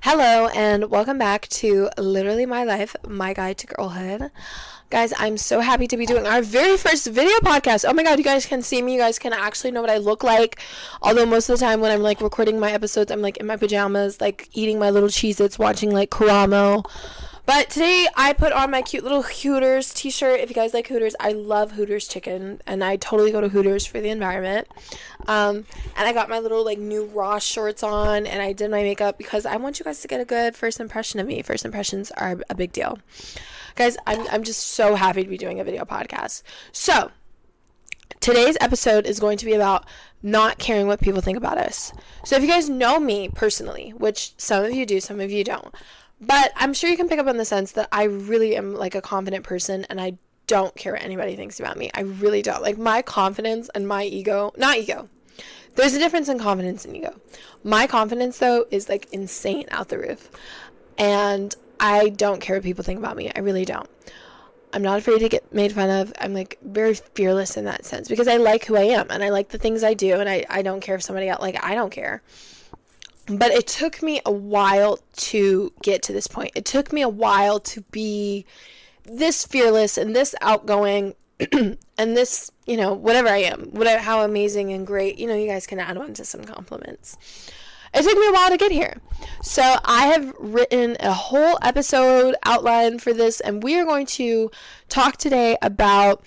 Hello, and welcome back to Literally My Life, My Guide to Girlhood. Guys, I'm so happy to be doing our very first video podcast. Oh my god, you guys can see me. You guys can actually know what I look like. Although most of the time when I'm like recording my episodes, I'm like in my pajamas, like eating my little Cheez-Its, watching like Karamo. But today I put on my cute little Hooters t-shirt. If you guys like Hooters, I love Hooters chicken, and I totally go to Hooters for the environment. And I got my little like new Ross shorts on, and I did my makeup because I want you guys to get a good first impression of me. First impressions are a big deal. Guys, I'm just so happy to be doing a video podcast. So, today's episode is going to be about not caring what people think about us. So if you guys know me personally, which some of you do, some of you don't, but I'm sure you can pick up on the sense that I really am like a confident person, and I don't care what anybody thinks about me. I really don't. Like, my confidence and my ego, not ego. There's a difference in confidence and ego. My confidence, though, is like insane out the roof. And I don't care what people think about me. I really don't. I'm not afraid to get made fun of. I'm like very fearless in that sense because I like who I am and I like the things I do, and I don't care if somebody else, like, I don't care. But it took me a while to get to this point. It took me a while to be this fearless and this outgoing and this, whatever I am, how amazing and great, you guys can add on to some compliments. It took me a while to get here. So I have written a whole episode outline for this, and we are going to talk today about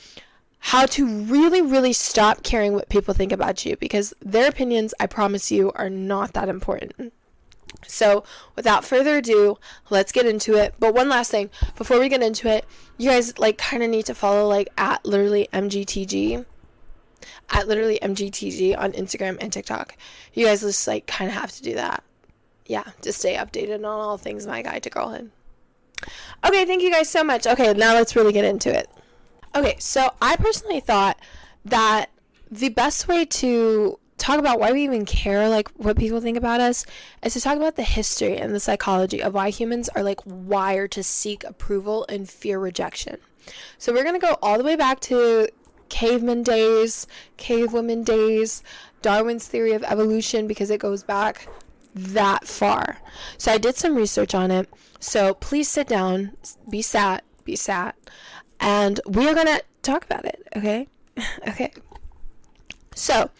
how to really, really stop caring what people think about you, because their opinions, I promise you, are not that important. So without further ado, let's get into it. But one last thing before we get into it, you guys like kind of need to follow like at literally MGTG on Instagram and TikTok. You guys just like kind of have to do that. Yeah, to stay updated on all things My Guide to Girlhood. Okay, thank you guys so much. Okay, now let's really get into it. Okay, so I personally thought that the best way to talk about why we even care, like what people think about us, is to talk about the history and the psychology of why humans are like wired to seek approval and fear rejection. So we're going to go all the way back to caveman days, cavewoman days, Darwin's theory of evolution, because it goes back that far. So I did some research on it. So please sit down, be sat, and we're going to talk about it, okay? Okay. So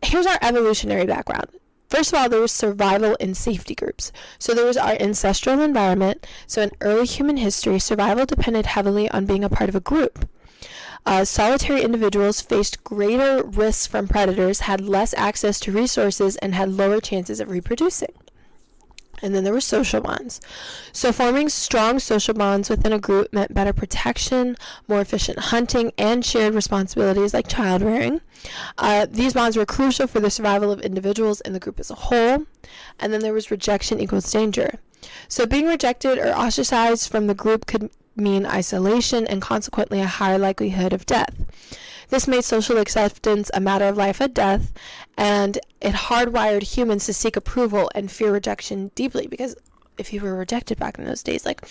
here's our evolutionary background. First of all, there was survival in safety groups. So there was our ancestral environment. So in early human history, survival depended heavily on being a part of a group. Solitary individuals faced greater risks from predators, had less access to resources, and had lower chances of reproducing. And then there were social bonds. So forming strong social bonds within a group meant better protection, more efficient hunting, and shared responsibilities like child rearing. These bonds were crucial for the survival of individuals and the group as a whole. And then there was rejection equals danger. So being rejected or ostracized from the group could mean isolation and consequently a higher likelihood of death. This made social acceptance a matter of life or death, and it hardwired humans to seek approval and fear rejection deeply, because if you were rejected back in those days, like,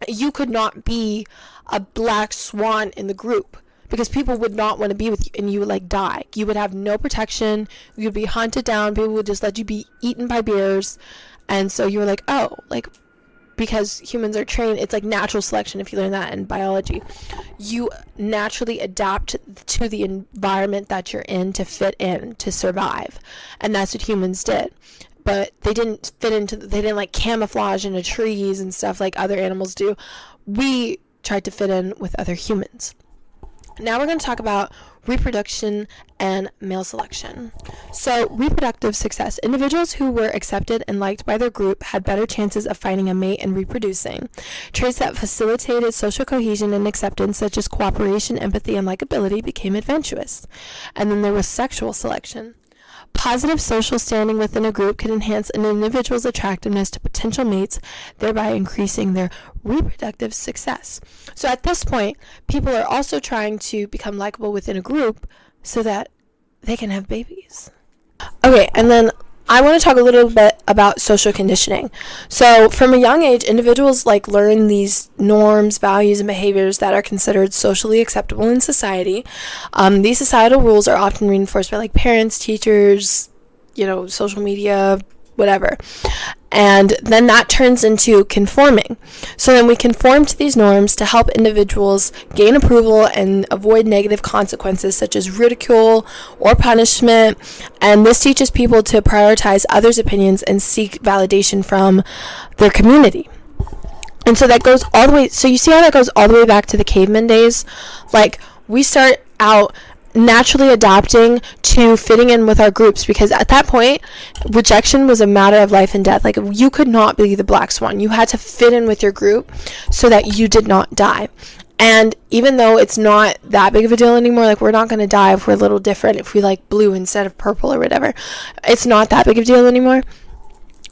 you could not be a black swan in the group because people would not want to be with you, and you would like die. You would have no protection. You would be hunted down. People would just let you be eaten by bears. And so you were like, oh, like, because humans are trained, it's like natural selection if you learn that in biology. You naturally adapt to the environment that you're in to fit in, to survive. And that's what humans did. But they didn't they didn't like camouflage into trees and stuff like other animals do. We tried to fit in with other humans. Now we're going to talk about reproduction and male selection. So, reproductive success. Individuals who were accepted and liked by their group had better chances of finding a mate and reproducing. Traits that facilitated social cohesion and acceptance, such as cooperation, empathy, and likability, became advantageous. And then there was sexual selection. Positive social standing within a group can enhance an individual's attractiveness to potential mates, thereby increasing their reproductive success. So at this point, people are also trying to become likable within a group so that they can have babies. Okay, and then I want to talk a little bit about social conditioning. So from a young age, individuals like learn these norms, values, and behaviors that are considered socially acceptable in society. These societal rules are often reinforced by like parents, teachers, social media, whatever. And then that turns into conforming. So then we conform to these norms to help individuals gain approval and avoid negative consequences such as ridicule or punishment. And this teaches people to prioritize others' opinions and seek validation from their community. And so that goes all the way, so you see how that goes all the way back to the caveman days? Like, we start out naturally adapting to fitting in with our groups, because at that point rejection was a matter of life and death. Like, you could not be the black swan. You had to fit in with your group so that you did not die. And even though it's not that big of a deal anymore, like, we're not going to die if we're a little different, if we like blue instead of purple or whatever, it's not that big of a deal anymore.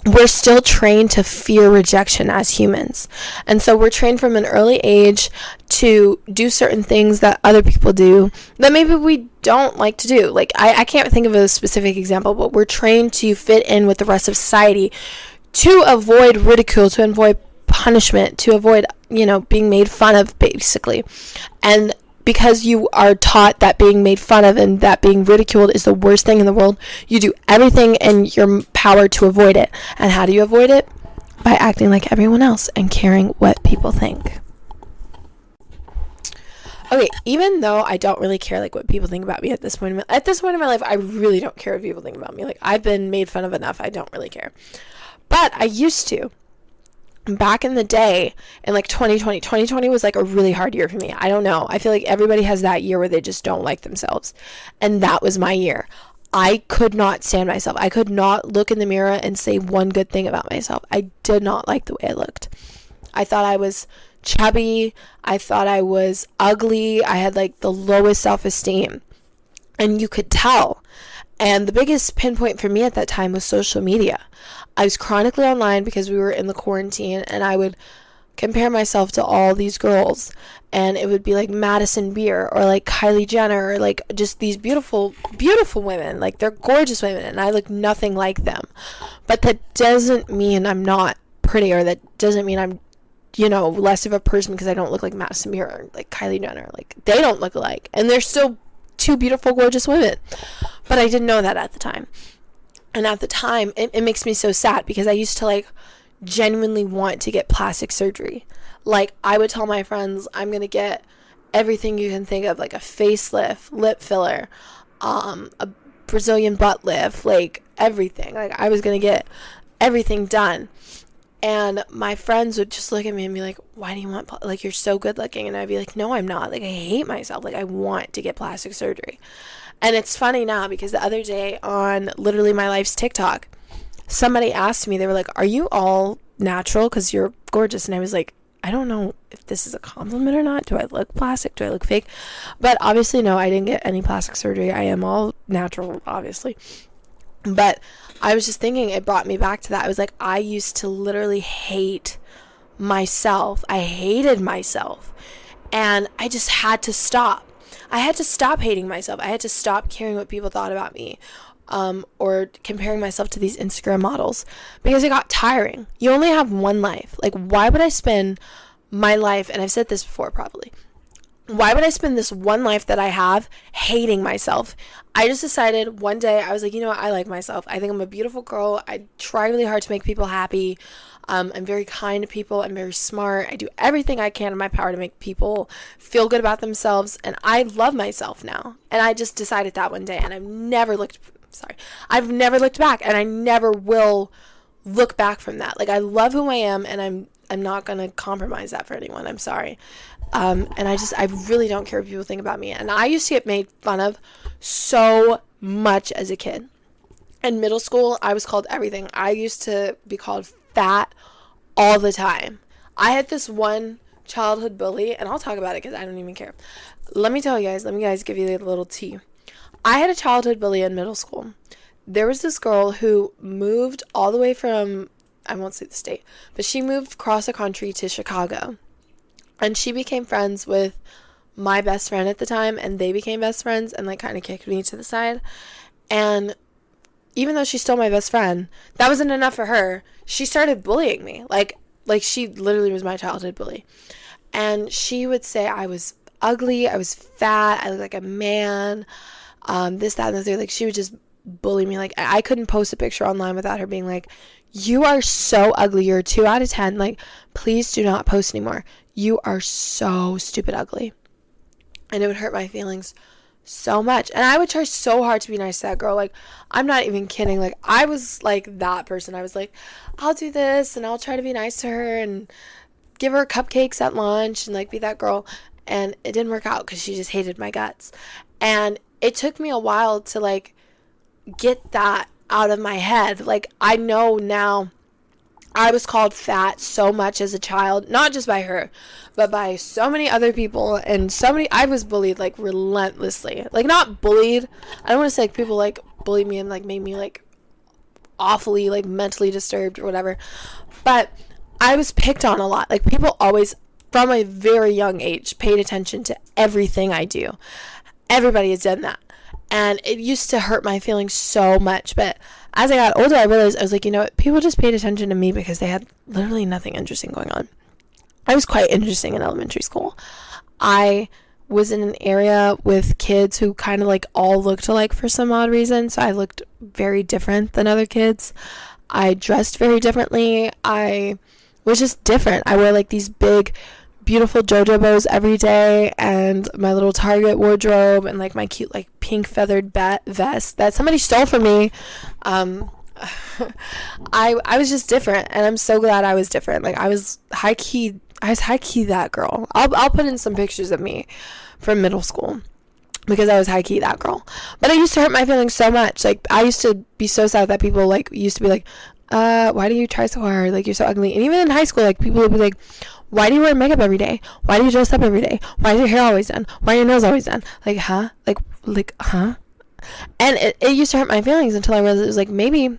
We're still trained to fear rejection as humans. And so we're trained from an early age to do certain things that other people do that maybe we don't like to do. Like, I can't think of a specific example, but we're trained to fit in with the rest of society to avoid ridicule, to avoid punishment, to avoid, being made fun of, basically. And because you are taught that being made fun of and that being ridiculed is the worst thing in the world, you do everything in your power to avoid it. And how do you avoid it? By acting like everyone else and caring what people think. Okay, even though I don't really care like what people think about me at this point in my life, I really don't care what people think about me. Like, I've been made fun of enough. I don't really care. But I used to. Back in the day, in like 2020 was like a really hard year for me. I don't know. I feel like everybody has that year where they just don't like themselves. And that was my year. I could not stand myself. I could not look in the mirror and say one good thing about myself. I did not like the way I looked. I thought I was chubby. I thought I was ugly. I had like the lowest self-esteem. And you could tell. And the biggest pinpoint for me at that time was social media. I was chronically online because we were in the quarantine, and I would compare myself to all these girls, and it would be like Madison Beer or like Kylie Jenner, or like just these beautiful, beautiful women. Like, they're gorgeous women, and I look nothing like them. But that doesn't mean I'm not pretty, or that doesn't mean I'm, less of a person because I don't look like Madison Beer or like Kylie Jenner. Like, they don't look alike, and they're still two beautiful, gorgeous women. But I didn't know that at the time. And at the time, it makes me so sad because I used to like genuinely want to get plastic surgery. Like, I would tell my friends, I'm going to get everything you can think of, like a facelift, lip filler, a Brazilian butt lift, like everything. Like, I was going to get everything done. And my friends would just look at me and be like, why do you want, like, you're so good looking. And I'd be like, no, I'm not. Like, I hate myself. Like, I want to get plastic surgery. And it's funny now because the other day on Literally My Life's TikTok, somebody asked me, they were like, are you all natural? Because you're gorgeous. And I was like, I don't know if this is a compliment or not. Do I look plastic? Do I look fake? But obviously, no, I didn't get any plastic surgery. I am all natural, obviously. But I was just thinking, it brought me back to that. I was like, I used to literally hate myself. I hated myself. And I just had to stop. I had to stop hating myself. I had to stop caring what people thought about me, or comparing myself to these Instagram models, because it got tiring. You only have one life. Like, why would I spend my life, and I've said this before probably, why would I spend this one life that I have hating myself? I just decided one day, I was like, you know what? I like myself. I think I'm a beautiful girl. I try really hard to make people happy. I'm very kind to people. I'm very smart. I do everything I can in my power to make people feel good about themselves. And I love myself now. And I just decided that one day. And I've never looked back. And I never will look back from that. Like, I love who I am. And I'm not going to compromise that for anyone. I'm sorry. And I really don't care what people think about me. And I used to get made fun of so much as a kid. In middle school, I was called everything. I used to be called fat all the time. I had this one childhood bully, and I'll talk about it because I don't even care. Let me guys give you a little tea. I had a childhood bully in middle school. There was this girl who moved all the way from, I won't say the state, but she moved across the country to Chicago. And she became friends with my best friend at the time, and they became best friends and like kind of kicked me to the side. And even though she's still my best friend, that wasn't enough for her. She started bullying me. Like she literally was my childhood bully. And she would say I was ugly, I was fat, I looked like a man, this, that, and the third. Like, she would just bully me. Like, I couldn't post a picture online without her being like, you are so ugly. You're a 2 out of 10. Like, please do not post anymore. You are so stupid ugly. And it would hurt my feelings so much. And I would try so hard to be nice to that girl. Like, I'm not even kidding. Like, I was like that person. I was like, I'll do this and I'll try to be nice to her and give her cupcakes at lunch and like be that girl. And it didn't work out because she just hated my guts. And it took me a while to like get that out of my head. Like, I know now I was called fat so much as a child, not just by her, but by so many other people, and so many, I was bullied like relentlessly. Like, not bullied, I don't want to say like people like bullied me and like made me like awfully like mentally disturbed or whatever, but I was picked on a lot. Like, people always, from a very young age, paid attention to everything I do. Everybody has done that. And it used to hurt my feelings so much. But as I got older, I realized, I was like, you know what? People just paid attention to me because they had literally nothing interesting going on. I was quite interesting in elementary school. I was in an area with kids who kind of like all looked alike for some odd reason. So I looked very different than other kids. I dressed very differently. I was just different. I wore like these big, beautiful JoJo bows every day, and my little Target wardrobe, and like my cute like pink feathered vest that somebody stole from me. I was just different, and I'm so glad I was different. Like, I was high key that girl. I'll put in some pictures of me from middle school because I was high key that girl. But it used to hurt my feelings so much. Like, I used to be so sad that people like used to be like, why do you try so hard? Like, you're so ugly. And even in high school, like, people would be like, why do you wear makeup every day? Why do you dress up every day? Why is your hair always done? Why are your nails always done? Like, huh? Like, huh? And it used to hurt my feelings until I realized it was like, maybe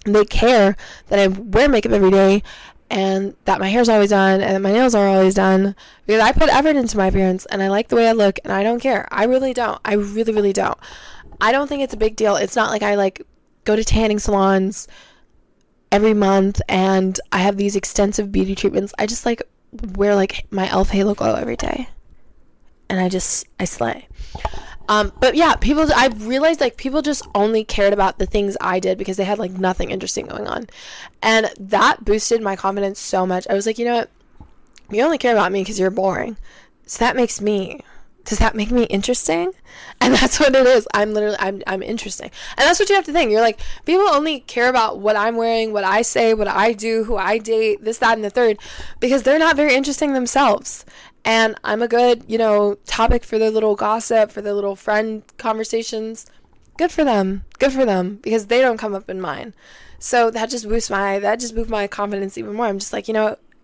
they care that I wear makeup every day and that my hair's always done and that my nails are always done, because I put effort into my appearance and I like the way I look, and I don't care. I really don't. I really, really don't. I don't think it's a big deal. It's not like I like go to tanning salons every month and I have these extensive beauty treatments. I just like wear like my Elf Halo Glow every day, and I slay. But yeah, I realized like people just only cared about the things I did because they had like nothing interesting going on, and that boosted my confidence so much. I was like, you know what, you only care about me because you're boring, so does that make me interesting? And that's what it is. I'm interesting. And that's what you have to think. You're like, people only care about what I'm wearing, what I say, what I do, who I date, this, that, and the third, because they're not very interesting themselves. And I'm a good, topic for their little gossip, for their little friend conversations. Good for them, because they don't come up in mine. So that just boosts my confidence even more. I'm just like,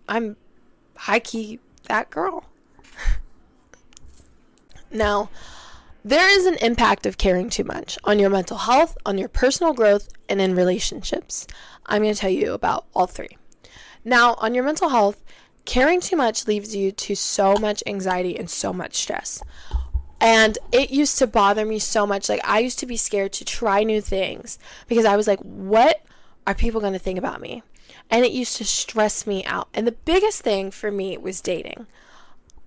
I'm high key that girl. Now, there is an impact of caring too much on your mental health, on your personal growth, and in relationships. I'm going to tell you about all three. Now, on your mental health, caring too much leaves you to so much anxiety and so much stress. And it used to bother me so much. Like, I used to be scared to try new things because I was like, what are people going to think about me? And it used to stress me out. And the biggest thing for me was dating.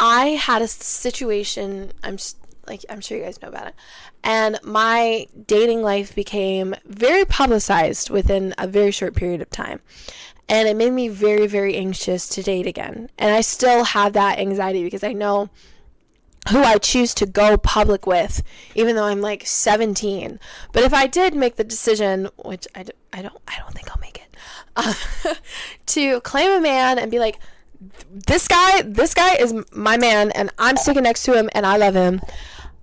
I had a situation, I'm sure you guys know about it, and my dating life became very publicized within a very short period of time, and it made me very, very anxious to date again. And I still have that anxiety because I know who I choose to go public with, even though I'm like 17. But if I did make the decision, which I don't think I'll make it, to claim a man and be like, this guy is my man and I'm sticking next to him and I love him,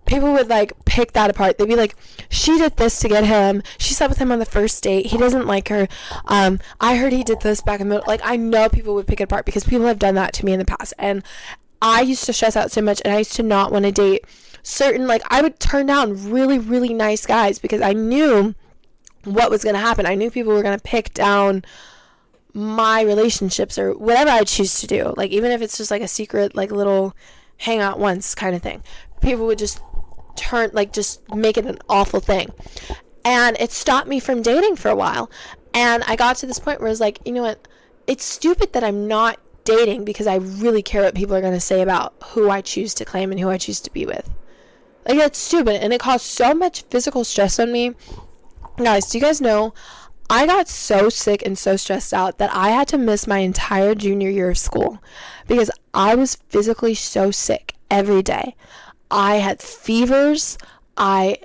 people would like pick that apart. They'd be like, she did this to get him, she slept with him on the first date, he doesn't like her, I heard he did this back in the, like, I know people would pick it apart because people have done that to me in the past. And I used to stress out so much, and I used to not want to date certain, like, I would turn down really, really nice guys because I knew what was going to happen. I knew people were going to pick down my relationships or whatever I choose to do. Like, even if it's just like a secret, like, little hang out once kind of thing, people would just just make it an awful thing. And it stopped me from dating for a while. And I got to this point where I was like, you know what, it's stupid that I'm not dating because I really care what people are going to say about who I choose to claim and who I choose to be with. Like, that's stupid, and it caused so much physical stress on me Guys, do you guys know I got so sick and so stressed out that I had to miss my entire junior year of school because I was physically so sick every day. I had fevers. I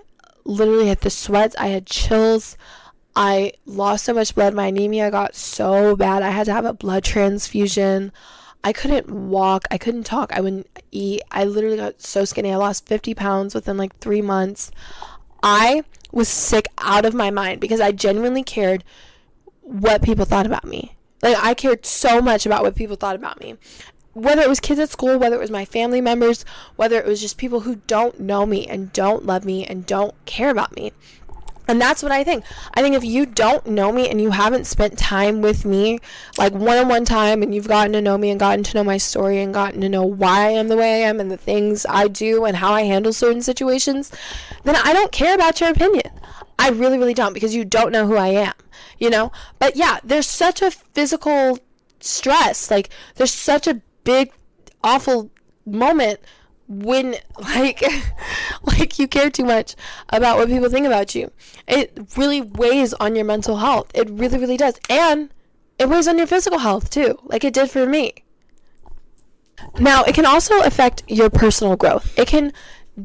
literally had the sweats. I had chills. I lost so much blood. My anemia got so bad. I had to have a blood transfusion. I couldn't walk. I couldn't talk. I wouldn't eat. I literally got so skinny. I lost 50 pounds within like 3 months. I was sick out of my mind because I genuinely cared what people thought about me. Like, I cared so much about what people thought about me. Whether it was kids at school, whether it was my family members, whether it was just people who don't know me and don't love me and don't care about me. And that's what I think. I think if you don't know me and you haven't spent time with me, like one-on-one time, and you've gotten to know me and gotten to know my story and gotten to know why I am the way I am and the things I do and how I handle certain situations, then I don't care about your opinion. I really, really don't, because you don't know who I am, you know? But yeah, there's such a physical stress. Like, there's such a big, awful moment when like you care too much about what people think about you. It really weighs on your mental health. It really, really does. And it weighs on your physical health too, like it did for me. Now, it can also affect your personal growth. It can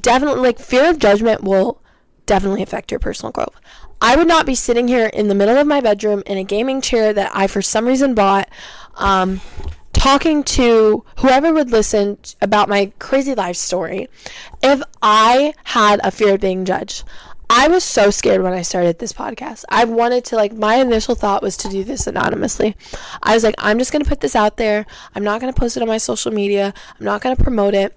definitely, like, fear of judgment will definitely affect your personal growth. I would not be sitting here in the middle of my bedroom in a gaming chair that I for some reason bought, talking to whoever would listen about my crazy life story if I had a fear of being judged. I was so scared when I started this podcast. I wanted to, like, my initial thought was to do this anonymously. I was like, I'm just going to put this out there. I'm not going to post it on my social media. I'm not going to promote it.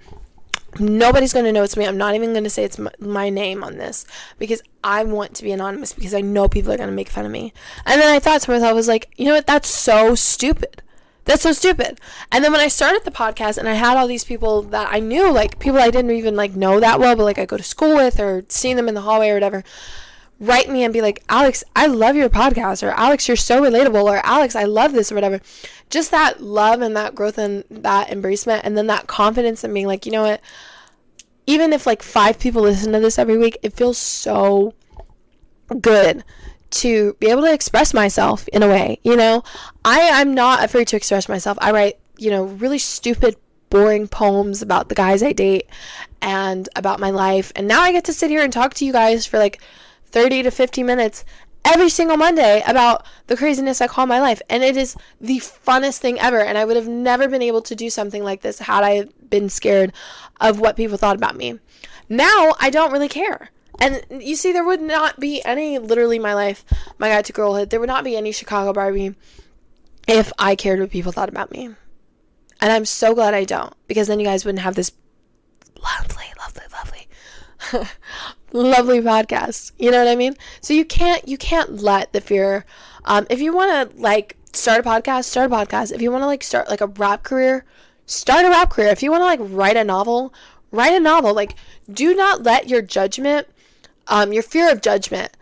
Nobody's going to know it's me. I'm not even going to say it's my name on this because I want to be anonymous because I know people are going to make fun of me. And then I thought to myself, I was like, you know what? That's so stupid. That's so stupid. And then when I started the podcast and I had all these people that I knew, like people I didn't even like know that well, but like I go to school with or seeing them in the hallway or whatever, write me and be like, Alex, I love your podcast, or Alex, you're so relatable, or Alex, I love this, or whatever. Just that love and that growth and that embracement, and then that confidence in being like, you know what, even if like 5 people listen to this every week, it feels so good to be able to express myself in a way, you know. I'm not afraid to express myself. I write, you know, really stupid, boring poems about the guys I date and about my life, and now I get to sit here and talk to you guys for like 30 to 50 minutes every single Monday about the craziness I call my life, and it is the funnest thing ever. And I would have never been able to do something like this had I been scared of what people thought about me. Now I don't really care. And you see, there would not be any, literally my life, my guide to girlhood, there would not be any Chicago Barbie if I cared what people thought about me. And I'm so glad I don't, because then you guys wouldn't have this lovely lovely podcast. You know what I mean? So you can't let the fear, if you want to like start a podcast. If you want to like start like a rap career, start a rap career. If you want to like write a novel. Like, do not let your judgment, your fear of judgment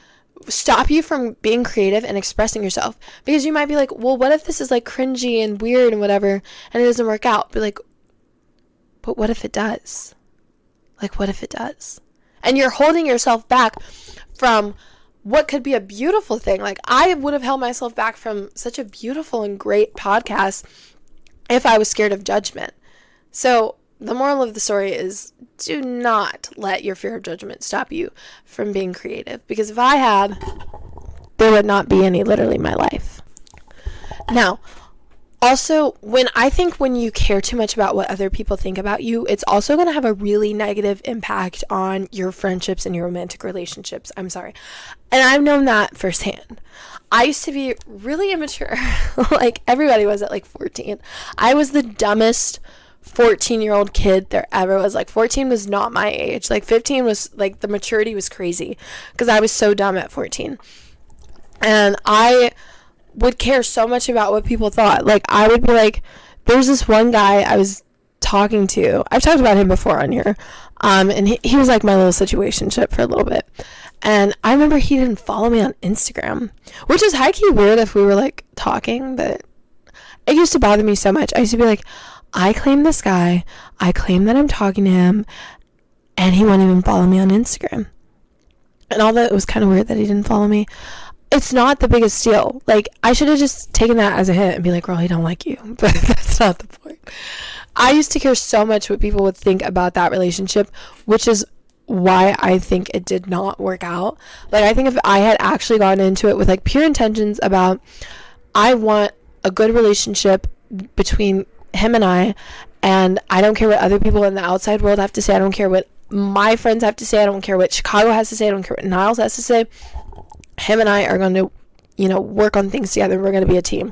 stop you from being creative and expressing yourself. Because you might be like, well, what if this is like cringy and weird and whatever, and it doesn't work out? Be like, but what if it does? Like, what if it does? And you're holding yourself back from what could be a beautiful thing. Like, I would have held myself back from such a beautiful and great podcast if I was scared of judgment. So the moral of the story is, do not let your fear of judgment stop you from being creative. Because if I had, there would not be any literally in my life. Now, also, when you care too much about what other people think about you, it's also going to have a really negative impact on your friendships and your romantic relationships. I'm sorry. And I've known that firsthand. I used to be really immature. Like, everybody was at like 14. I was the dumbest 14-year-old kid there ever was. Like, 14 was not my age. Like, 15 was, like, the maturity was crazy because I was so dumb at 14. And I would care so much about what people thought. Like, I would be like, there's this one guy I was talking to. I've talked about him before on here. And he was like my little situationship for a little bit. And I remember he didn't follow me on Instagram, which is high-key weird if we were like talking, but it used to bother me so much. I used to be like, I claim this guy, I claim that I'm talking to him, and he won't even follow me on Instagram. And although it was kind of weird that he didn't follow me, it's not the biggest deal. Like, I should have just taken that as a hint and be like, girl, he don't like you. But that's not the point. I used to care so much what people would think about that relationship, which is why I think it did not work out. Like, I think if I had actually gotten into it with like pure intentions about, I want a good relationship between him and I don't care what other people in the outside world have to say. I don't care what my friends have to say. I don't care what Chicago has to say. I don't care what Niles has to say. Him and I are going to, work on things together. We're going to be a team.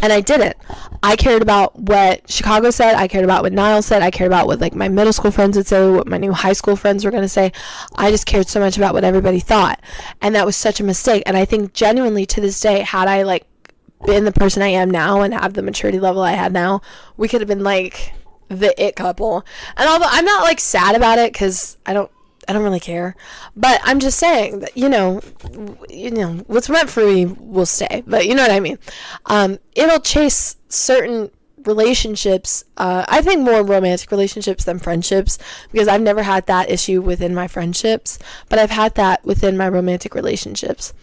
And I didn't. I cared about what Chicago said. I cared about what Niles said. I cared about what like my middle school friends would say, what my new high school friends were going to say. I just cared so much about what everybody thought. And that was such a mistake. And I think genuinely to this day, had I like been the person I am now and have the maturity level I had now, we could have been like the it couple. And although I'm not like sad about it, because I don't really care, but I'm just saying that what's meant for me will stay. But you know what I mean. It'll chase certain relationships, I think more romantic relationships than friendships, because I've never had that issue within my friendships, but I've had that within my romantic relationships.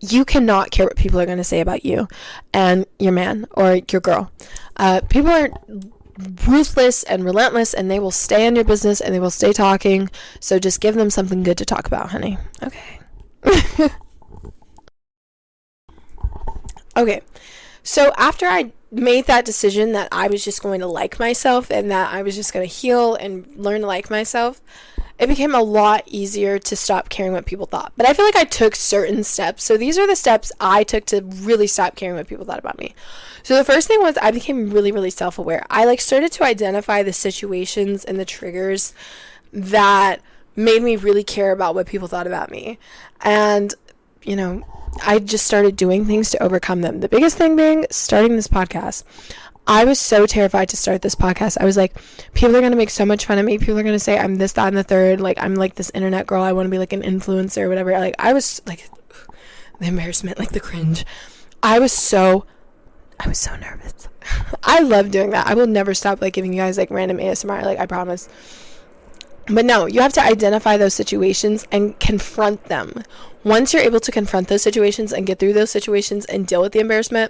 You cannot care what people are going to say about you and your man or your girl. People are ruthless and relentless, and they will stay in your business and they will stay talking. So just give them something good to talk about, honey. Okay. Okay. So after I made that decision that I was just going to like myself and that I was just going to heal and learn to like myself, it became a lot easier to stop caring what people thought. But I feel like I took certain steps. So these are the steps I took to really stop caring what people thought about me. So the first thing was I became really, really self-aware. I like started to identify the situations and the triggers that made me really care about what people thought about me. And, I just started doing things to overcome them. The biggest thing being starting this podcast. I was so terrified to start this podcast. I was like, people are going to make so much fun of me. People are going to say I'm this, that, and the third. Like, I'm like this internet girl. I want to be like an influencer or whatever. Like, I was like, the embarrassment, like the cringe. I was so nervous. I love doing that. I will never stop like giving you guys like random ASMR. Like, I promise. But no, you have to identify those situations and confront them. Once you're able to confront those situations and get through those situations and deal with the embarrassment,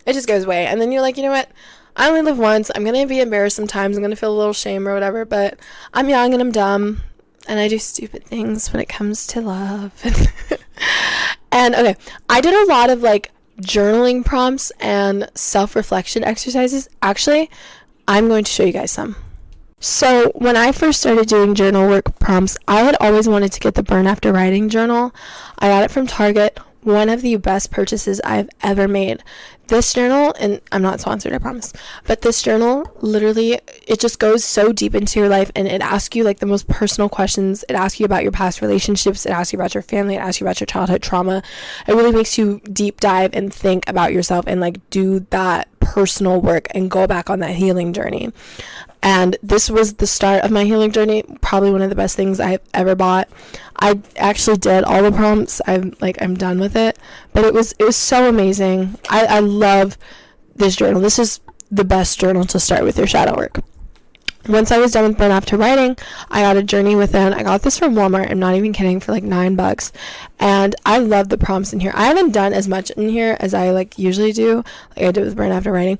it just goes away. And then you're like, you know what? I only live once. I'm going to be embarrassed sometimes. I'm going to feel a little shame or whatever. But I'm young and I'm dumb. And I do stupid things when it comes to love. And okay, I did a lot of like journaling prompts and self-reflection exercises. Actually, I'm going to show you guys some. So when I first started doing journal work prompts, I had always wanted to get the Burn After Writing journal. I got it from Target. One of the best purchases I've ever made. This journal, and I'm not sponsored, I promise, but this journal, literally, it just goes so deep into your life, and it asks you like the most personal questions. It asks you about your past relationships. It asks you about your family. It asks you about your childhood trauma. It really makes you deep dive and think about yourself and like do that personal work and go back on that healing journey. And this was the start of my healing journey. Probably one of the best things I've ever bought. I actually did all the prompts. I'm done with it. But it was so amazing. I love this journal. This is the best journal to start with your shadow work. Once I was done with Burn After Writing, I got a Journey Within. I got this from Walmart. I'm not even kidding, for like $9. And I love the prompts in here. I haven't done as much in here as I like usually do, like I did with Burn After Writing.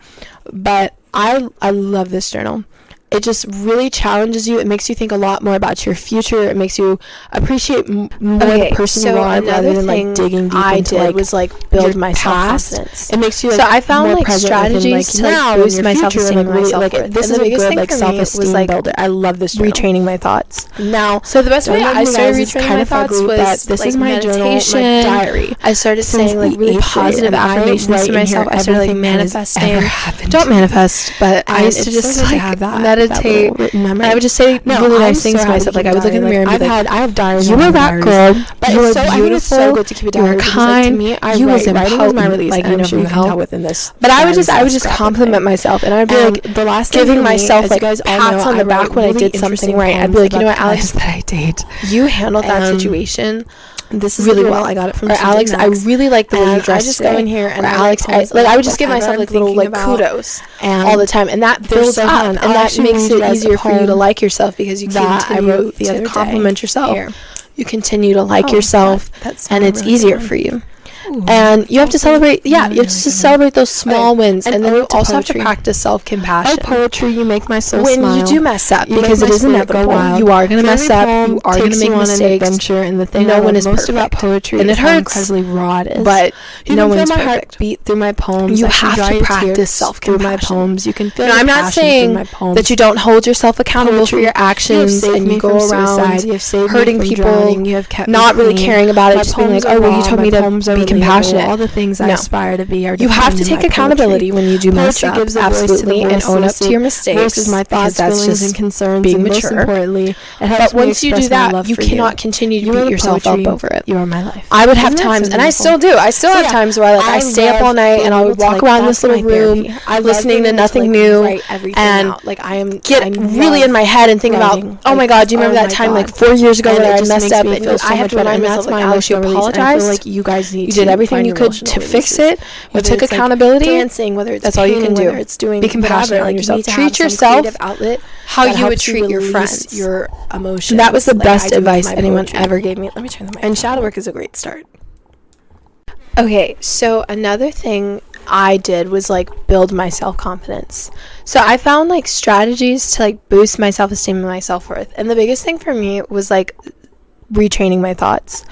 But I love this journal. It just really challenges you. It makes you think a lot more about your future. It makes you appreciate more the person you are, rather than like digging deep into like was like build my self-confidence. It makes you like, so I found like strategies to like boost my self-esteem and my self-worth. This is a good like self-esteem builder. I love this journal. Retraining my thoughts. Now, so the best way I started retraining my thoughts was this is my meditation, my diary. I started saying like really positive affirmations to myself. I started like manifesting. Don't manifest, but I used to just like have that. Meditate, and I would just say really nice things to myself. Like I would look in the mirror and be like, I have diaries. You were that girl. But you were beautiful. I think it's so good to keep a diary. You were kind. To me, you was impotent. My release, like I'm sure you can tell within this. But I would just compliment myself, and I would be like the last giving myself like pats on the back when I did something right. I'd be like, you know what, Alex, that I date. You handled that situation. This is really well. I got it from Alex. I really like the way you dress. I just go in here and Alex, I would just give myself like little like kudos all the time, and that builds up, and that makes it easier for you to like yourself because you continue to compliment yourself. you continue to like yourself, and it's really easier good. for you. Ooh, And you have to celebrate, really, you have to really just good. celebrate those small wins, and and then you ode to also have to poetry. practice self-compassion. Poetry, you make my soul When smile. you do mess up, You make because my it is spirit go inevitable, wild. you are going to For mess every up, poem you are going to takes make you on an mistakes. adventure, and the thing No I one love is most about perfect. poetry And is it how hurts, incredibly raw it is. but you no can feel one's my heart perfect. beat through my poems. You I can have dry to your practice tears through my self-compassion. poems. You can feel Now, the I'm not passion saying through my poems. that you don't hold yourself accountable for Poetry, your actions, saved and me you from go suicide. around You have saved hurting me from people, drowning. You have kept me not really clean. caring about it, My just being like, poems are oh, well, you raw, told my me to poems are be relatable. compassionate. All the things I No. aspire to be are You have defined to in take my accountability poetry. when you do mess Poetry up, gives a voice to the absolutely, and own up voiceless. to your mistakes, Voices my because thoughts, that's feelings, and just concerns, being and most mature. importantly, it helps But me once you do express my that, love you for cannot continue to You beat are the yourself poetry, up over it. You are my life. I would have Isn't that times, so and I beautiful? still do. I still So have yeah, times where I stay up all night and I would walk around this little room, listening to nothing new, and get really in my head and think about, oh my God, do you remember that time like 4 years ago when I messed up? And I have to remind myself, like, Alex, you apologized. You guys need You did everything you could to fix it. You took accountability. Dancing, whether it's that's all you can do. whether it's doing Be compassionate on yourself. Treat yourself outlet how you would treat your friends. Your emotions. That was the like best I do with advice my anyone poetry. ever gave me. Let me turn the mic. And shadow work is a great start. Okay, so another thing I did was like build my self-confidence. So I found like strategies to like boost my self-esteem and my self-worth. And the biggest thing for me was like retraining my thoughts.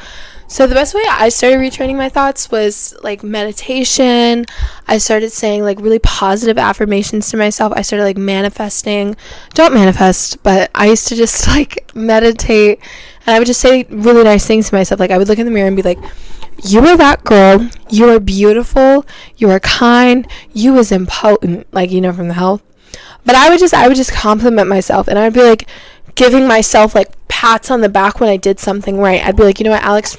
So the best way I started retraining my thoughts was like meditation. I started saying like really positive affirmations to myself. I started like manifesting. Don't manifest, but I used to just like meditate, and I would just say really nice things to myself. Like I would look in the mirror and be like, you are that girl. You are beautiful. You are kind. You is impotent, like, you know, from the health. But I would just compliment myself, and I'd be like giving myself like pats on the back when I did something right. I'd be like, you know what, Alex,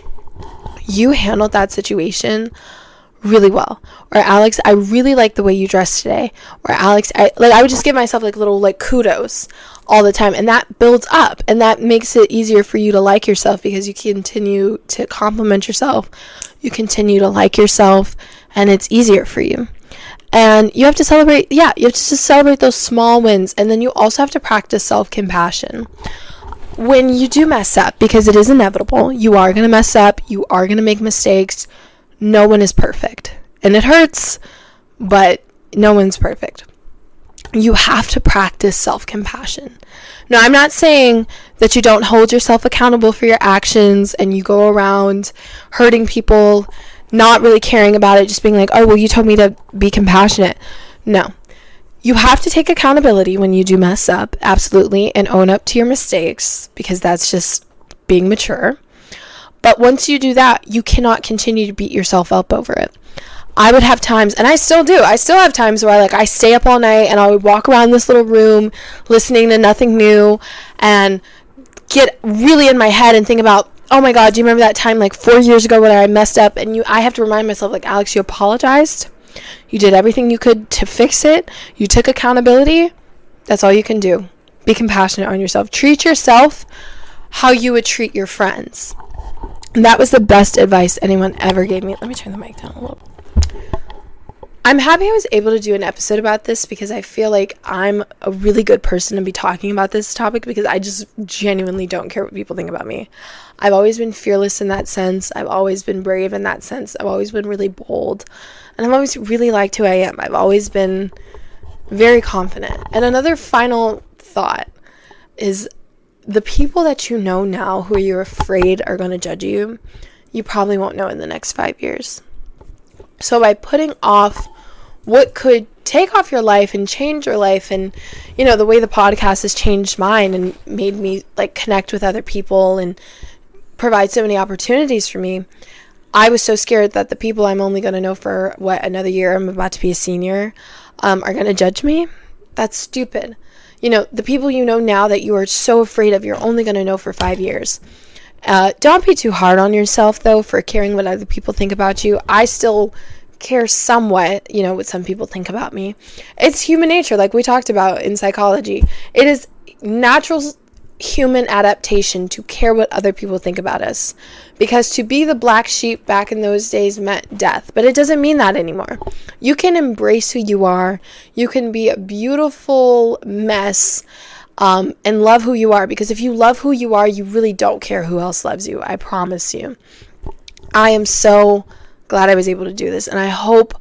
you handled that situation really well. Or Alex, I really like the way you dressed today. Or Alex, I would just give myself like little like kudos all the time, and that builds up, and that makes it easier for you to like yourself because you continue to compliment yourself. You continue to like yourself, and it's easier for you. And you have to celebrate, you have to just celebrate those small wins, and then you also have to practice self-compassion. When you do mess up, because it is inevitable, you are going to mess up, you are going to make mistakes. No one is perfect, and it hurts, but no one's perfect. You have to practice self-compassion. Now, I'm not saying that you don't hold yourself accountable for your actions and you go around hurting people, not really caring about it, just being like, oh, well, you told me to be compassionate. No. You have to take accountability when you do mess up, absolutely, and own up to your mistakes, because that's just being mature. But once you do that, you cannot continue to beat yourself up over it. I would have times, and I still do, I still have times where I stay up all night and I would walk around this little room listening to nothing new and get really in my head and think about, oh my God, do you remember that time 4 years ago when I messed up? And I have to remind myself, Alex, you apologized. You did everything you could to fix it. You took accountability. That's all you can do. Be compassionate on yourself. Treat yourself how you would treat your friends. And that was the best advice anyone ever gave me. Let me turn the mic down a little. I'm happy I was able to do an episode about this because I feel like I'm a really good person to be talking about this topic because I just genuinely don't care what people think about me. I've always been fearless in that sense. I've always been brave in that sense. I've always been really bold. And I've always really liked who I am. I've always been very confident. And another final thought is the people that you know now who you're afraid are going to judge you, you probably won't know in the next 5 years. So by putting off what could take off your life and change your life, and the way the podcast has changed mine and made me connect with other people and provide so many opportunities for me, I was so scared that the people I'm only going to know for another year, I'm about to be a senior, are going to judge me. That's stupid. The people you know now that you are so afraid of, you're only going to know for 5 years. Don't be too hard on yourself, though, for caring what other people think about you. I still care somewhat, what some people think about me. It's human nature, like we talked about in psychology. It is natural human adaptation to care what other people think about us. Because to be the black sheep back in those days meant death. But it doesn't mean that anymore. You can embrace who you are. You can be a beautiful mess and love who you are, because if you love who you are, you really don't care who else loves you. I promise you. I am so glad I was able to do this, and I hope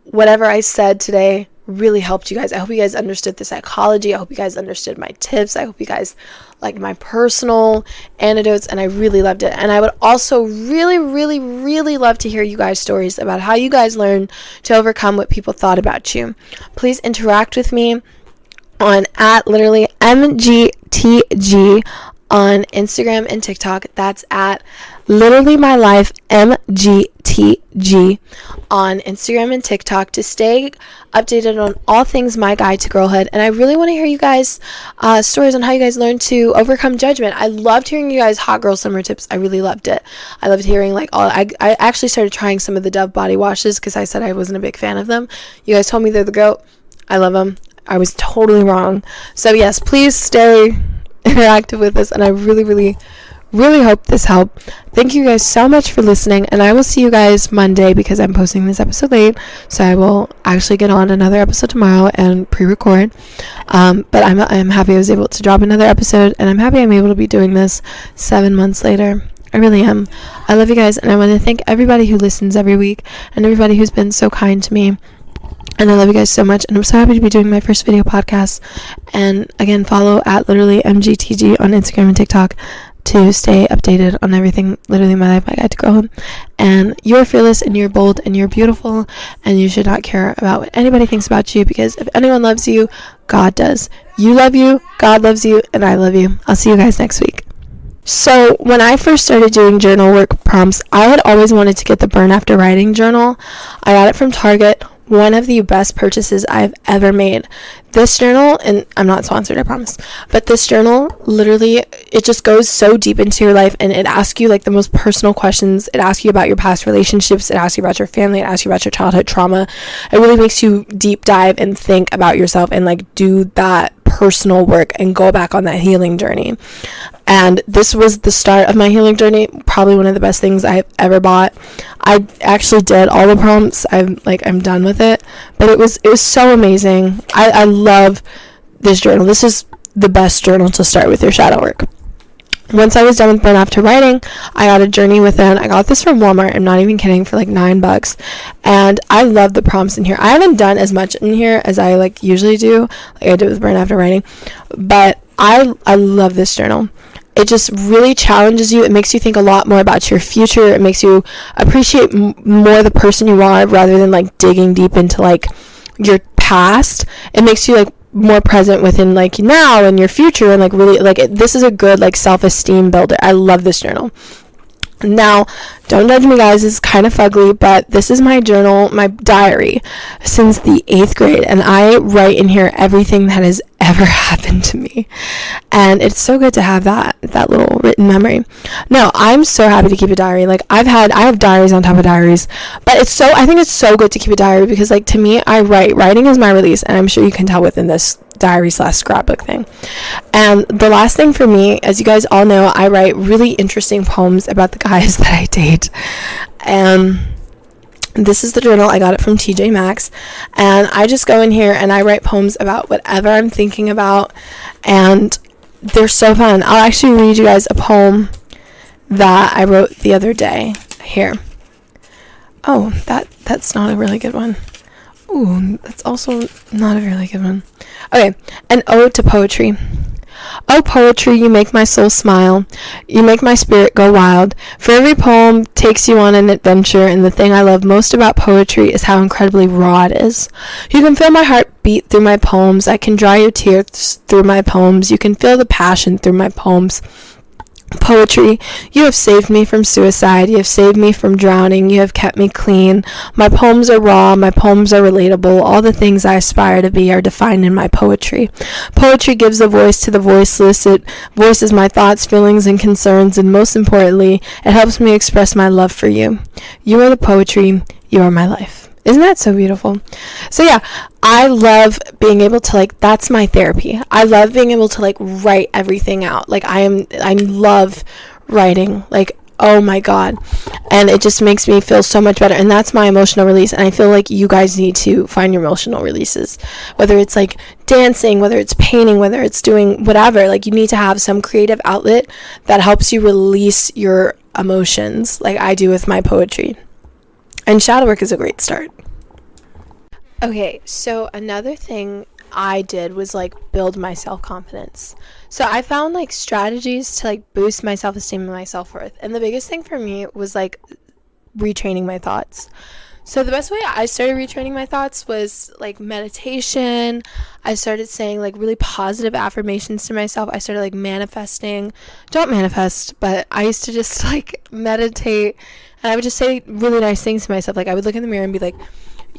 whatever I said today really helped you guys. I hope you guys understood the psychology. I hope you guys understood my tips. I hope you guys liked my personal anecdotes, and I really loved it. And I would also really, really, really love to hear you guys' stories about how you guys learned to overcome what people thought about you. Please interact with me on @literallymgtg on Instagram and TikTok. That's @literallymylifemgtg on Instagram and TikTok to stay updated on all things My Guide to Girlhood. And I really want to hear you guys stories on how you guys learned to overcome judgment. I loved hearing you guys hot girl summer tips. I really loved it. I loved hearing I actually started trying some of the Dove body washes because I said I wasn't a big fan of them. You guys told me they're the GOAT. I love them. I was totally wrong. So yes, please stay interactive with us, and I really, really, really hope this helped. Thank you guys so much for listening, and I will see you guys Monday because I'm posting this episode late, so I will actually get on another episode tomorrow and pre-record. But I'm happy I was able to drop another episode, and I'm happy I'm able to be doing this 7 months later. I really am. I love you guys, and I want to thank everybody who listens every week and everybody who's been so kind to me. And I love you guys so much, and I'm so happy to be doing my first video podcast. And again, follow @literallymgtg on Instagram and TikTok to stay updated on everything Literally My Life, My Guide to Girlhood. And you're fearless, and you're bold, and you're beautiful, and you should not care about what anybody thinks about you, because if anyone loves you, God does. You love you, God loves you, and I love you. I'll see you guys next week. So when I first started doing journal work prompts, I had always wanted to get the Burn After Writing journal. I got it from Target. One of the best purchases I've ever made. This journal, and I'm not sponsored, I promise, but this journal, literally, it just goes so deep into your life, and it asks you like the most personal questions. It asks you about your past relationships. It asks you about your family. It asks you about your childhood trauma. It really makes you deep dive and think about yourself and like do that personal work and go back on that healing journey. And this was the start of my healing journey. Probably one of the best things I've ever bought. I actually did all the prompts. I'm done with it, but it was so amazing. I love this journal. This is the best journal to start with your shadow work. Once I was done with Burn After Writing, I got a Journey Within. I got this from Walmart. I'm not even kidding, for like $9. And I love the prompts in here. I haven't done as much in here as I like usually do, like I did with Burn After Writing, but I love this journal. It just really challenges you. It makes you think a lot more about your future. It makes you appreciate more the person you are rather than like digging deep into like your past. It makes you like more present within like now and your future, and like really like this is a good like self-esteem builder. I love this journal. Now, don't judge me, guys, it's kind of fugly, but this is my journal, my diary, since the 8th grade, and I write in here everything that has ever happened to me, and it's so good to have that little written memory. No, I'm so happy to keep a diary. Like, I have diaries on top of diaries, but I think it's so good to keep a diary, because, like, to me, writing is my release, and I'm sure you can tell within this diary/scrapbook thing. And the last thing for me, as you guys all know, I write really interesting poems about the guys that I date. And this is the journal. I got it from TJ Maxx, and I just go in here and I write poems about whatever I'm thinking about, and they're so fun. I'll actually read you guys a poem that I wrote the other day. Here. Oh, that's not a really good one. Ooh, that's also not a really good one. Okay, an ode to poetry. Oh, poetry, you make my soul smile. You make my spirit go wild. For every poem takes you on an adventure, and the thing I love most about poetry is how incredibly raw it is. You can feel my heart beat through my poems. I can dry your tears through my poems. You can feel the passion through my poems. Poetry, you have saved me from suicide. You have saved me from drowning. You have kept me clean. My poems are raw. My poems are relatable. All the things I aspire to be are defined in my poetry. Poetry gives a voice to the voiceless. It voices my thoughts, feelings, and concerns, and most importantly, it helps me express my love for you. You are the poetry. You are my life. Isn't that so beautiful? So yeah, I love being able to that's my therapy. I love being able to write everything out. I love writing. oh my God. And it just makes me feel so much better. And that's my emotional release. And I feel like you guys need to find your emotional releases, whether it's like dancing, whether it's painting, whether it's doing whatever. Like, you need to have some creative outlet that helps you release your emotions, like I do with my poetry. And shadow work is a great start. Okay, so another thing I did was like build my self-confidence. So I found like strategies to like boost my self-esteem and my self-worth. And the biggest thing for me was like retraining my thoughts. So the best way I started retraining my thoughts was like meditation. I started saying like really positive affirmations to myself. I started like manifesting. Don't manifest, but I used to just like meditate, and I would just say really nice things to myself. Like, I would look in the mirror and be like,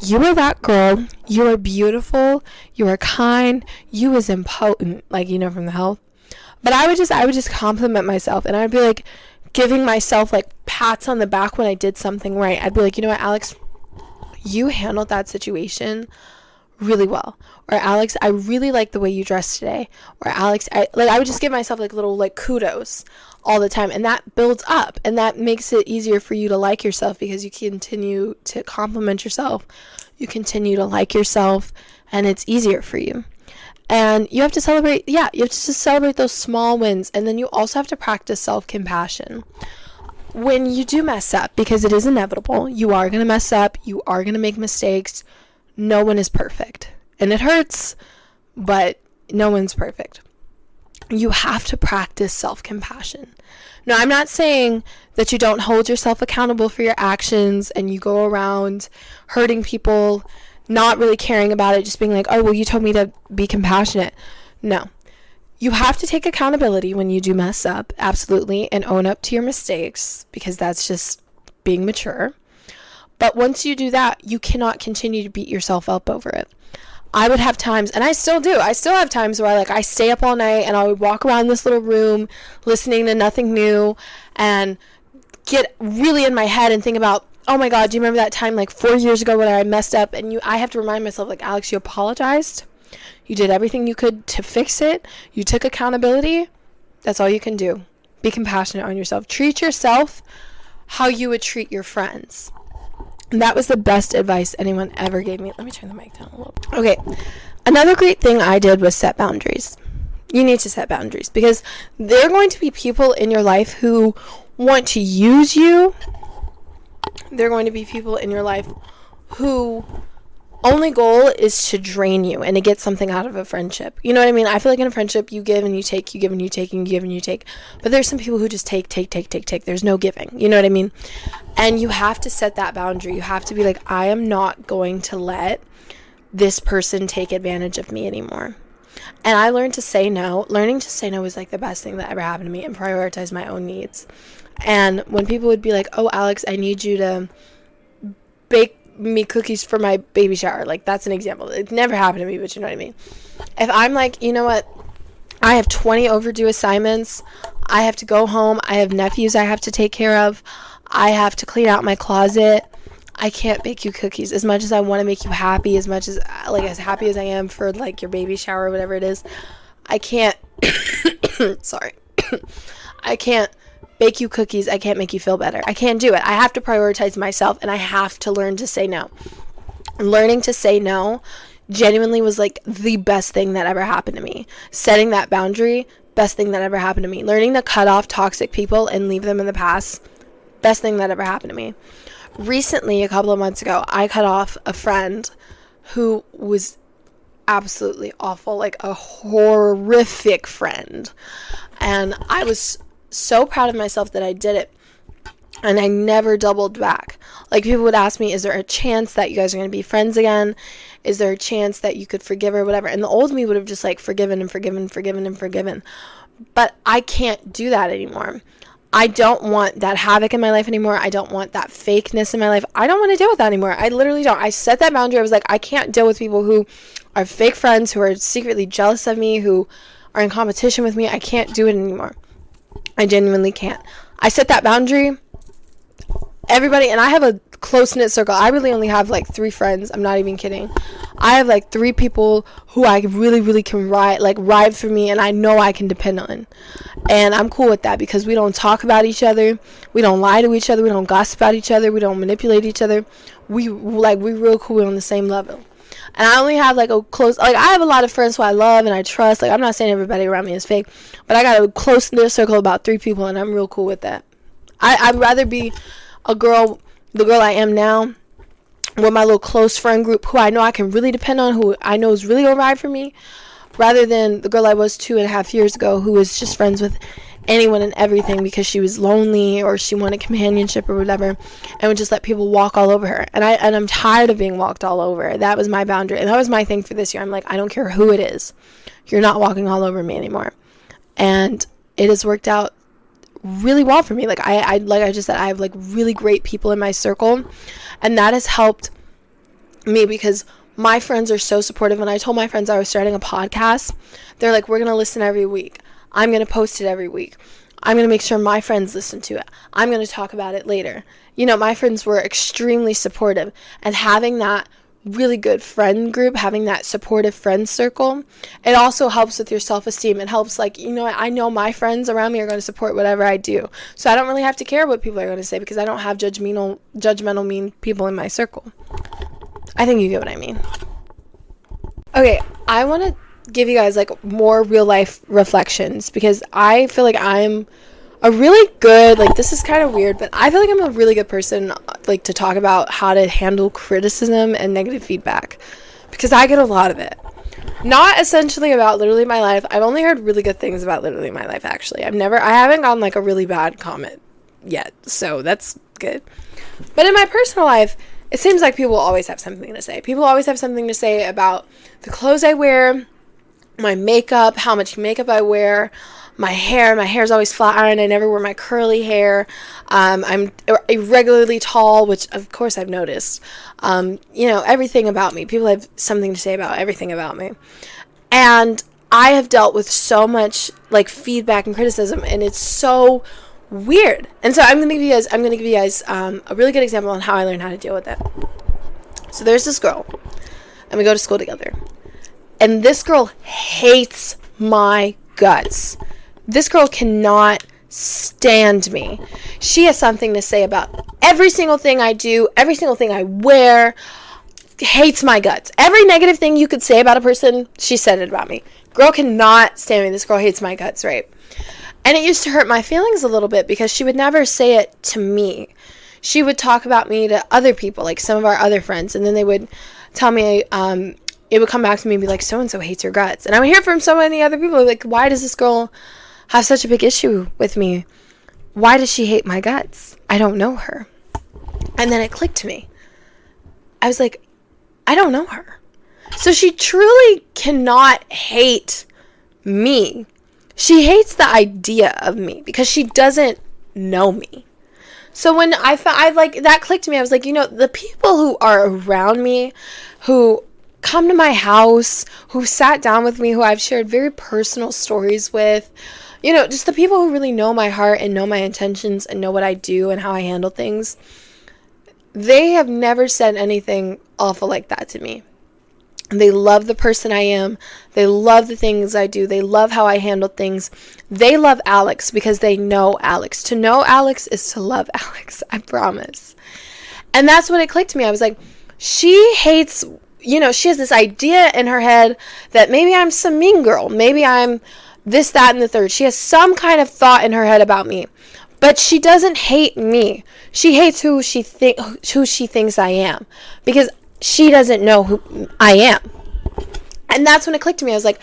you are that girl. You are beautiful. You are kind. You is impotent, like, you know, from the health. But I would just compliment myself, and I'd be like giving myself like pats on the back when I did something right. I'd be like, you know what, Alex, you handled that situation really well. Or, Alex, I really like the way you dressed today. Or, Alex, I would just give myself like little like kudos all the time, and that builds up, and that makes it easier for you to like yourself, because you continue to compliment yourself, you continue to like yourself, and it's easier for you. And you have to celebrate, you have to just celebrate those small wins. And then you also have to practice self-compassion when you do mess up, because it is inevitable. You are going to mess up, you are going to make mistakes. No one is perfect, and it hurts, but no one's perfect. You have to practice self-compassion. Now, I'm not saying that you don't hold yourself accountable for your actions and you go around hurting people, not really caring about it, just being like, oh, well, you told me to be compassionate. No. You have to take accountability when you do mess up, absolutely, and own up to your mistakes, because that's just being mature. But once you do that, you cannot continue to beat yourself up over it. I would have times, and I still do, I still have times where I stay up all night and I would walk around this little room listening to nothing new and get really in my head and think about, oh my God, do you remember that time 4 years ago when I messed up? And I have to remind myself, Alex, you apologized. You did everything you could to fix it. You took accountability. That's all you can do. Be compassionate on yourself. Treat yourself how you would treat your friends. And that was the best advice anyone ever gave me. Let me turn the mic down a little bit. Okay. Another great thing I did was set boundaries. You need to set boundaries, because there are going to be people in your life who want to use you. There are going to be people in your life who only goal is to drain you and to get something out of a friendship. You know what I mean? I feel like in a friendship, you give and you take, you give and you take, and you give and you take. But there's some people who just take. There's no giving. You know what I mean? And you have to set that boundary. You have to be like, I am not going to let this person take advantage of me anymore. And I learned to say no. Learning to say no was the best thing that ever happened to me, and prioritize my own needs. And when people would be like, oh, Alex, I need you to bake me cookies for my baby shower. That's an example. It never happened to me, but you know what I mean? If I'm like, you know what? I have 20 overdue assignments. I have to go home. I have nephews I have to take care of. I have to clean out my closet. I can't bake you cookies. As much as I want to make you happy, as much as as happy as I am for your baby shower or whatever it is, I can't sorry. I can't bake you cookies. I can't make you feel better. I can't do it. I have to prioritize myself, and I have to learn to say no. Learning to say no genuinely was the best thing that ever happened to me. Setting that boundary, best thing that ever happened to me. Learning to cut off toxic people and leave them in the past, best thing that ever happened to me. Recently, a couple of months ago, I cut off a friend who was absolutely awful, a horrific friend. And I was so proud of myself that I did it, and I never doubled back. People would ask me, is there a chance that you guys are going to be friends again? Is there a chance that you could forgive her, whatever? And the old me would have just forgiven and forgiven. But I can't do that anymore. I don't want that havoc in my life anymore. I don't want that fakeness in my life. I don't want to deal with that anymore. I literally don't. I set that boundary. I was I can't deal with people who are fake friends, who are secretly jealous of me, who are in competition with me. I can't do it anymore. I genuinely can't. I set that boundary. Everybody, and I have a close-knit circle. I really only have like 3 friends. I'm not even kidding. I have like 3 people who I really, really can ride for me, and I know I can depend on. And I'm cool with that because we don't talk about each other. We don't lie to each other. We don't gossip about each other. We don't manipulate each other. We real cool. We're on the same level. And I only have like I have a lot of friends who I love and I trust. Like, I'm not saying everybody around me is fake, but I got a close-knit circle of about 3 people, and I'm real cool with that. I'd rather be the girl I am now, with my little close friend group who I know I can really depend on, who I know is really gonna ride for me, rather than the girl I was 2.5 years ago who was just friends with anyone and everything because she was lonely or she wanted companionship or whatever, and would just let people walk all over her. And I'm tired of being walked all over. That was my boundary, and that was my thing for this year. I'm like, I don't care who it is, you're not walking all over me anymore. And it has worked out really well for me. Like I just said, I have like really great people in my circle, and that has helped me because my friends are so supportive. When I told my friends I was starting a podcast, they're like, we're going to listen every week. I'm going to post it every week. I'm going to make sure my friends listen to it. I'm going to talk about it later. You know, my friends were extremely supportive, and having that really good friend group, having that supportive friend circle, it also helps with your self-esteem. It helps, like, you know, I know my friends around me are going to support whatever I do, so I don't really have to care what people are going to say because I don't have judgmental mean people in my circle. I think you get what I mean. Okay, I want to give you guys like more real life reflections because I feel like I'm a really good, like, this is kind of weird, but I feel like I'm a really good person, like, to talk about how to handle criticism and negative feedback, because I get a lot of it. Not essentially about Literally My Life. I've only heard really good things about Literally My Life, actually. I haven't gotten, like, a really bad comment yet, so that's good. But in my personal life, it seems like people always have something to say. People always have something to say about the clothes I wear, my makeup, how much makeup I wear, my hair's always flat ironed. I never wear my curly hair. I'm irregularly tall, which of course I've noticed. You know, everything about me. People have something to say about everything about me. And I have dealt with so much like feedback and criticism, and it's so weird. And so I'm going to give you guys a really good example on how I learned how to deal with it. So there's this girl, and we go to school together. And this girl hates my guts. This girl cannot stand me. She has something to say about every single thing I do, every single thing I wear. Hates my guts. Every negative thing you could say about a person, she said it about me. Girl cannot stand me. This girl hates my guts, right? And it used to hurt my feelings a little bit because she would never say it to me. She would talk about me to other people, like some of our other friends, and then they would tell me, it would come back to me and be like, so-and-so hates your guts. And I would hear from so many other people, like, why does this girl have such a big issue with me? Why does she hate my guts? I don't know her. And then it clicked to me. I was like, I don't know her. So she truly cannot hate me. She hates the idea of me because she doesn't know me. So when I like, that clicked to me, I was like, you know, the people who are around me, who come to my house, who sat down with me, who I've shared very personal stories with, you know, just the people who really know my heart and know my intentions and know what I do and how I handle things, they have never said anything awful like that to me. They love the person I am. They love the things I do. They love how I handle things. They love Alex because they know Alex. To know Alex is to love Alex, I promise. And that's when it clicked to me. I was like, she hates, you know, she has this idea in her head that maybe I'm some mean girl. Maybe I'm this, that, and the third. She has some kind of thought in her head about me. But she doesn't hate me. She hates who she thinks I am. Because she doesn't know who I am. And that's when it clicked to me. I was like,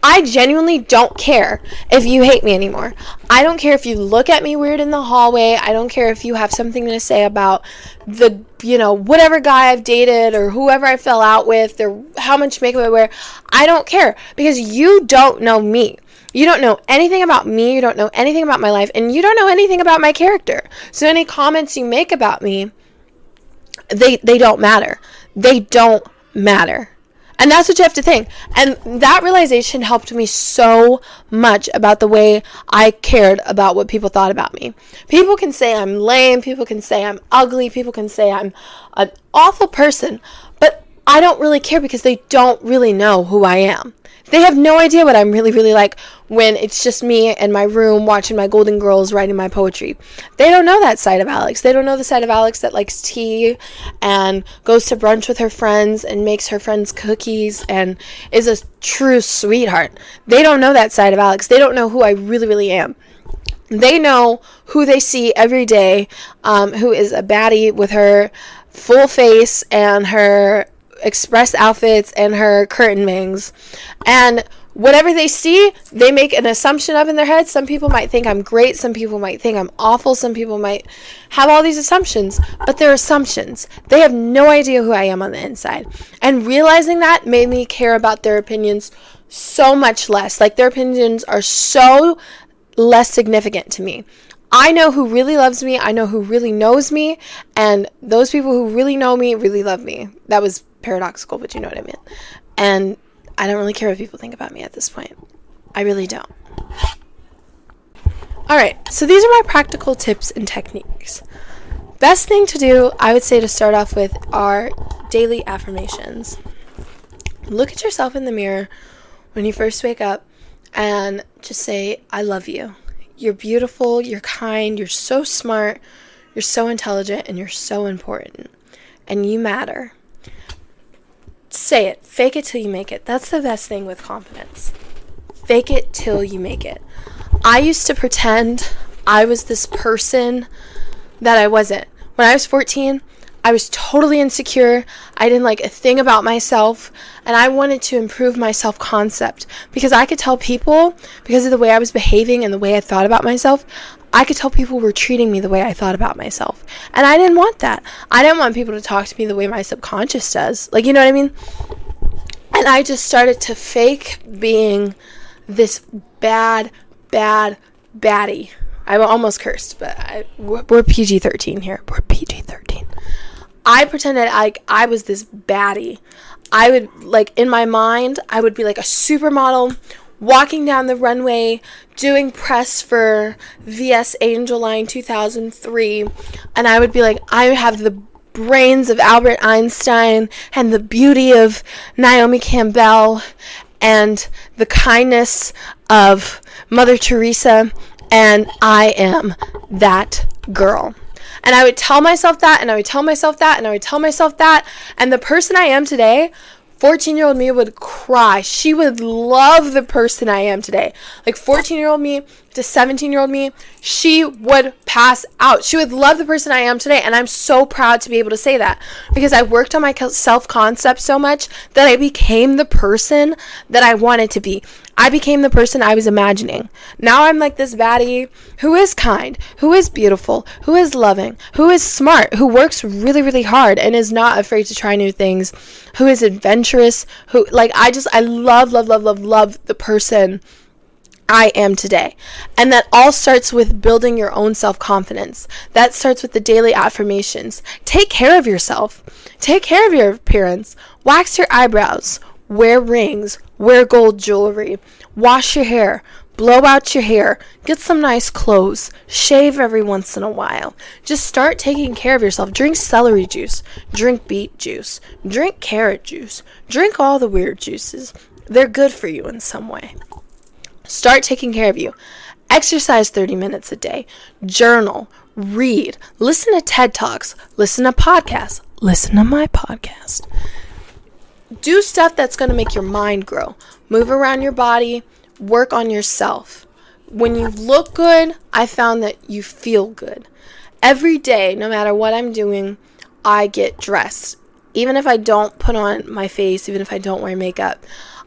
I genuinely don't care if you hate me anymore. I don't care if you look at me weird in the hallway. I don't care if you have something to say about the, you know, whatever guy I've dated or whoever I fell out with or how much makeup I wear. I don't care because you don't know me. You don't know anything about me. You don't know anything about my life. And you don't know anything about my character. So any comments you make about me, they don't matter. They don't matter. And that's what you have to think. And that realization helped me so much about the way I cared about what people thought about me. People can say I'm lame, people can say I'm ugly, people can say I'm an awful person, but I don't really care because they don't really know who I am. They have no idea what I'm really, really like when it's just me in my room watching my Golden Girls writing my poetry. They don't know that side of Alex. They don't know the side of Alex that likes tea and goes to brunch with her friends and makes her friends cookies and is a true sweetheart. They don't know that side of Alex. They don't know who I really, really am. They know who they see every day, who is a baddie with her full face and her express outfits and her curtain bangs, and whatever they see, they make an assumption of in their head. Some people might think I'm great, some people might think I'm awful, some people might have all these assumptions, but they're assumptions. They have no idea who I am on the inside. And realizing that made me care about their opinions so much less. Like, their opinions are so less significant to me. I know who really loves me, I know who really knows me, and those people who really know me really love me. That was paradoxical, but you know what I mean. And I don't really care what people think about me at this point. I really don't. Alright, so these are my practical tips and techniques. Best thing to do, I would say, to start off with are daily affirmations. Look at yourself in the mirror when you first wake up and just say, I love you. You're beautiful, you're kind, you're so smart, you're so intelligent, and you're so important. And you matter. Say it. Fake it till you make it. That's the best thing with confidence. Fake it till you make it. I used to pretend I was this person that I wasn't. When I was 14, I was totally insecure. I didn't like a thing about myself, and I wanted to improve my self-concept because I could tell people, because of the way I was behaving and the way I thought about myself, I could tell people were treating me the way I thought about myself. And I didn't want that. I didn't want people to talk to me the way my subconscious does. Like, you know what I mean? And I just started to fake being this bad baddie. I almost cursed, but we're PG-13 here. We're PG-13. I pretended like I was this baddie. I would, like, in my mind, I would be like a supermodel walking down the runway doing press for VS Angel Line 2003, and I would be like, I have the brains of Albert Einstein and the beauty of Naomi Campbell and the kindness of Mother Teresa, and I am that girl. And I would tell myself that, and I would tell myself that, and I would tell myself that, and the person I am today, 14-year-old me would cry. She would love the person I am today. Like, 14-year-old me to 17-year-old me, she would pass out. She would love the person I am today, and I'm so proud to be able to say that because I worked on my self-concept so much that I became the person that I wanted to be. I became the person I was imagining. Now I'm like this baddie who is kind, who is beautiful, who is loving, who is smart, who works really, really hard and is not afraid to try new things, who is adventurous, who, like, I love the person I am today. And that all starts with building your own self-confidence. That starts with the daily affirmations. Take care of yourself. Take care of your appearance. Wax your eyebrows. Wear rings. Wear gold jewelry. Wash your hair. Blow out your hair. Get some nice clothes. Shave every once in a while. Just start taking care of yourself. Drink celery juice. Drink beet juice. Drink carrot juice. Drink all the weird juices. They're good for you in some way. Start taking care of you. Exercise 30 minutes a day. Journal. Read. Listen to TED Talks. Listen to podcasts. Listen to my podcast. Do stuff that's going to make your mind grow. Move around your body. Work on yourself. When you look good, I found that you feel good. Every day, no matter what I'm doing, I get dressed. Even if I don't put on my face, even if I don't wear makeup,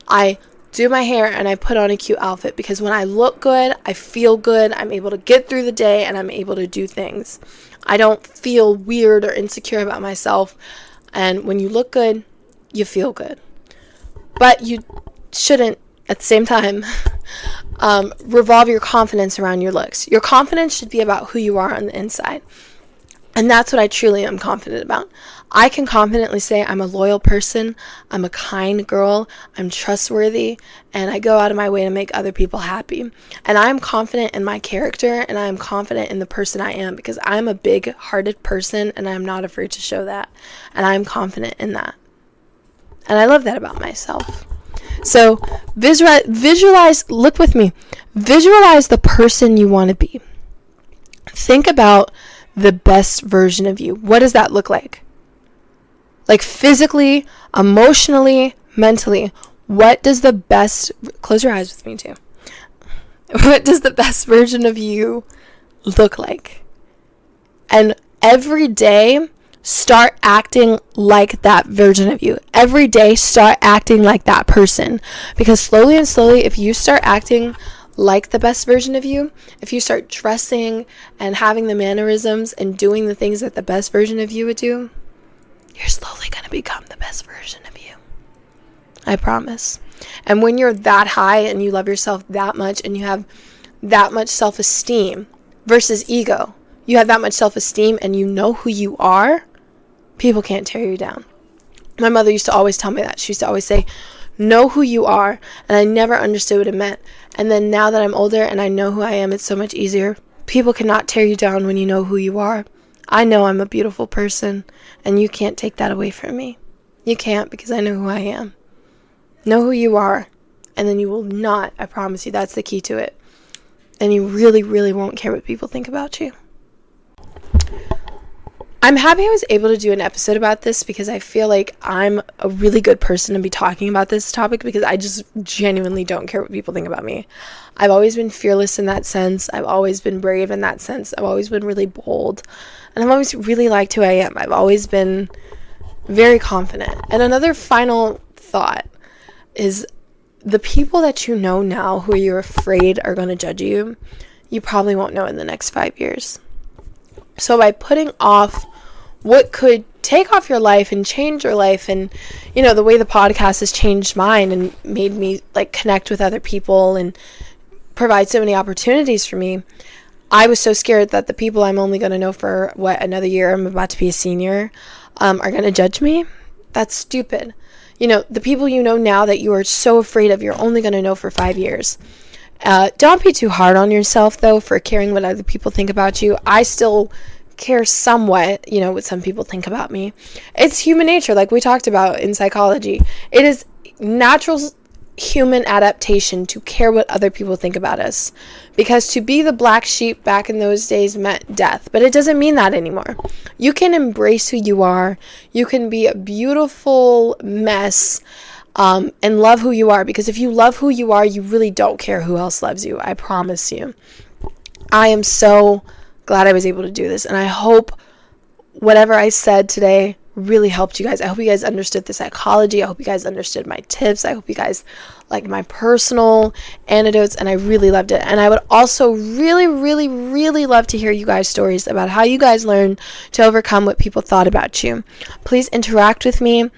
I do my hair and I put on a cute outfit because when I look good, I feel good, I'm able to get through the day, and I'm able to do things. I don't feel weird or insecure about myself, and when you look good, you feel good. But you shouldn't, at the same time, revolve your confidence around your looks. Your confidence should be about who you are on the inside. And that's what I truly am confident about. I can confidently say I'm a loyal person, I'm a kind girl, I'm trustworthy, and I go out of my way to make other people happy. And I'm confident in my character, and I'm confident in the person I am, because I'm a big-hearted person, and I'm not afraid to show that. And I'm confident in that. And I love that about myself. So visualize, look with me, visualize the person you want to be. Think about the best version of you. What does that look like? Like physically, emotionally, mentally. What does the best, close your eyes with me too. What does the best version of you look like? And every day, start acting like that version of you. Every day, start acting like that person. Because slowly and slowly, if you start acting like the best version of you, if you start dressing and having the mannerisms and doing the things that the best version of you would do, you're slowly going to become the best version of you. I promise. And when you're that high and you love yourself that much and you have that much self-esteem versus ego, you have that much self-esteem and you know who you are, people can't tear you down. My mother used to always tell me that. She used to always say, know who you are. And I never understood what it meant. And then now that I'm older and I know who I am, it's so much easier. People cannot tear you down when you know who you are. I know I'm a beautiful person, and you can't take that away from me. You can't, because I know who I am. Know who you are, and then you will not, I promise you, that's the key to it. And you really, really won't care what people think about you. I'm happy I was able to do an episode about this, because I feel like I'm a really good person to be talking about this topic, because I just genuinely don't care what people think about me. I've always been fearless in that sense. I've always been brave in that sense. I've always been really bold. And I've always really liked who I am. I've always been very confident. And another final thought is, the people that you know now who you're afraid are going to judge you, you probably won't know in the next 5 years. So by putting off what could take off your life and change your life, and, you know, the way the podcast has changed mine and made me like connect with other people and provide so many opportunities for me, I was so scared that the people I'm only going to know for another year, I'm about to be a senior, are going to judge me. That's stupid. You know, the people you know now that you are so afraid of, you're only going to know for 5 years. Don't be too hard on yourself, though, for caring what other people think about you. I still care somewhat, you know, what some people think about me. It's human nature, like we talked about in psychology. It is natural human adaptation to care what other people think about us, because to be the black sheep back in those days meant death, but it doesn't mean that anymore. You can embrace who you are. You can be a beautiful mess, and love who you are, because if you love who you are, you really don't care who else loves you. I promise you. I am so glad I was able to do this, and I hope whatever I said today really helped you guys. I hope you guys understood the psychology. I hope you guys understood my tips. I hope you guys liked my personal anecdotes, and I really loved it. And I would also really, really, really love to hear you guys' stories about how you guys learned to overcome what people thought about you. Please interact with me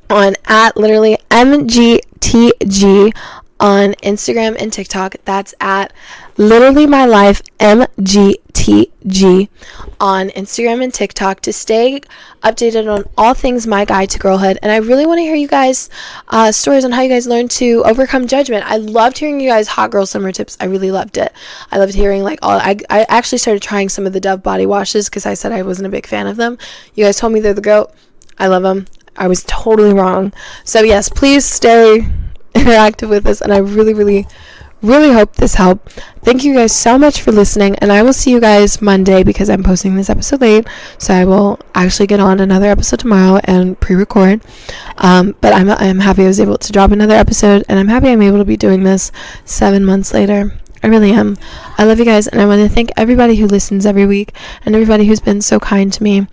on @literallymgtg on Instagram and TikTok. That's @literallymylifemgtg on Instagram and TikTok to stay updated on all things My Guide to Girlhood. And I really want to hear you guys' stories on how you guys learned to overcome judgment. I loved hearing you guys' hot girl summer tips. I really loved it. I loved hearing I actually started trying some of the Dove body washes because I said I wasn't a big fan of them. You guys told me they're the GOAT. I love them. I was totally wrong. So yes, please stay interactive with us, and I really, really, really hope this helped. Thank you guys so much for listening, and I will see you guys Monday, because I'm posting this episode late, so I will actually get on another episode tomorrow and pre-record. But I'm happy I was able to drop another episode, and I'm happy I'm able to be doing this 7 months later. I really am. I love you guys, and I want to thank everybody who listens every week, and everybody who's been so kind to me.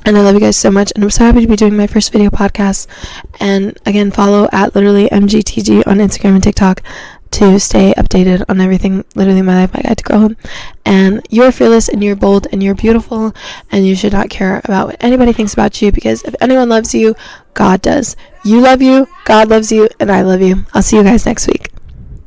And I love you guys so much, and I'm so happy to be doing my first video podcast. And again, follow @literallymgtg on Instagram and TikTok to stay updated on everything Literally My Life, My Guide to Girlhood. And you're fearless, and you're bold, and you're beautiful, and you should not care about what anybody thinks about you, because if anyone loves you, God does. You love you, God loves you, and I love you. I'll see you guys next week.